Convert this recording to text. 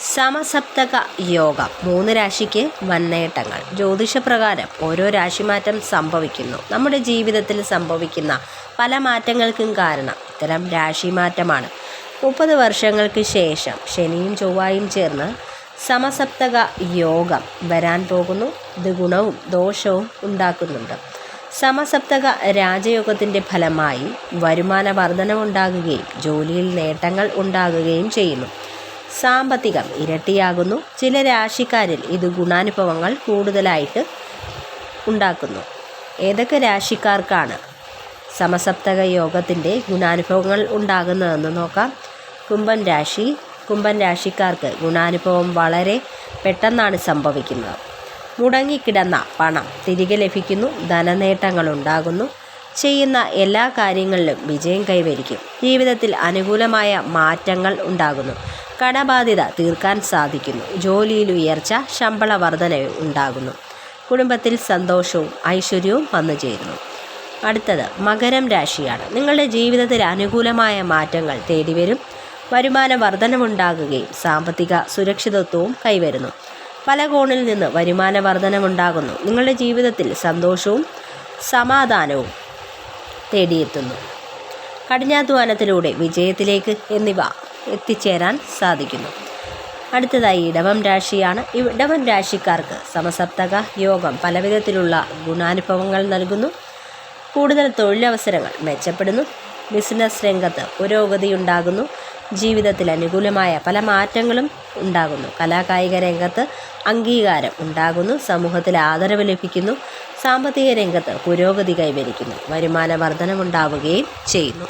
സമസപ്തക യോഗം 3 രാശിക്ക് വന്നേട്ടങ്ങൾ. ജ്യോതിഷപ്രകാരം ഓരോ രാശിമാറ്റം സംഭവിക്കുന്നു. നമ്മുടെ ജീവിതത്തിൽ സംഭവിക്കുന്ന പല മാറ്റങ്ങൾക്കും കാരണം ഇത്തരം രാശിമാറ്റമാണ്. 30 വർഷങ്ങൾക്ക് ശേഷം ശനിയും ചൊവ്വായും ചേർന്ന് സമസപ്തക യോഗം വരാൻ പോകുന്നു. ഇത് ഗുണവും ദോഷവും ഉണ്ടാക്കുന്നുണ്ട്. സമസപ്തക രാജയോഗത്തിൻ്റെ ഫലമായി വരുമാന വർധനവുണ്ടാകുകയും ജോലിയിൽ നേട്ടങ്ങൾ ഉണ്ടാകുകയും ചെയ്യുന്നു. സാമ്പത്തികം ഇരട്ടിയാകുന്നു. ചില രാശിക്കാരിൽ ഇത് ഗുണാനുഭവങ്ങൾ കൂടുതലായിട്ട് ഉണ്ടാക്കുന്നു. ഏതൊക്കെ രാശിക്കാർക്കാണ് സമസപ്തക യോഗത്തിൻ്റെ ഗുണാനുഭവങ്ങൾ ഉണ്ടാകുന്നതെന്ന് നോക്കാം. കുംഭൻ രാശിക്കാർക്ക് ഗുണാനുഭവം വളരെ പെട്ടെന്നാണ് സംഭവിക്കുന്നത്. മുടങ്ങിക്കിടന്ന പണം തിരികെ ലഭിക്കുന്നു. ധനനേട്ടങ്ങളുണ്ടാകുന്നു. ചെയ്യുന്ന എല്ലാ കാര്യങ്ങളിലും വിജയം കൈവരിക്കും. ജീവിതത്തിൽ അനുകൂലമായ മാറ്റങ്ങൾ ഉണ്ടാകുന്നു. കടബാധ്യത തീർക്കാൻ സാധിക്കുന്നു. ജോലിയിൽ ഉയർച്ച, ശമ്പള വർധനവ് ഉണ്ടാകുന്നു. കുടുംബത്തിൽ സന്തോഷവും ഐശ്വര്യവും വന്നു ചേരുന്നു. അടുത്തത് മകരം രാശിയാണ്. നിങ്ങളുടെ ജീവിതത്തിൽ അനുകൂലമായ മാറ്റങ്ങൾ തേടിവരും. വരുമാന വർധനവുണ്ടാകുകയും സാമ്പത്തിക സുരക്ഷിതത്വവും കൈവരുന്നു. പല കോണിൽ നിന്ന് വരുമാന വർധനവുണ്ടാകുന്നു. നിങ്ങളുടെ ജീവിതത്തിൽ സന്തോഷവും സമാധാനവും തേടിയെത്തുന്നു. കഠിനാധ്വാനത്തിലൂടെ വിജയത്തിലേക്ക് എന്നിവ എത്തിച്ചേരാൻ സാധിക്കുന്നു. അടുത്തതായി ഇടവം രാശിയാണ്. ഇടവം രാശിക്കാർക്ക് സമസപ്തക യോഗം പലവിധത്തിലുള്ള ഗുണാനുഭവങ്ങൾ നൽകുന്നു. കൂടുതൽ തൊഴിലവസരങ്ങൾ മെച്ചപ്പെടുന്നു. ബിസിനസ് രംഗത്ത് പുരോഗതിയുണ്ടാകുന്നു. ജീവിതത്തിൽ അനുകൂലമായ പല മാറ്റങ്ങളും ഉണ്ടാകുന്നു. കലാകായിക രംഗത്ത് അംഗീകാരം ഉണ്ടാകുന്നു. സമൂഹത്തിൽ ആദരവ് ലഭിക്കുന്നു. സാമ്പത്തിക രംഗത്ത് പുരോഗതി കൈവരിക്കുന്നു. വരുമാന വർധനവുണ്ടാവുകയും ചെയ്യുന്നു.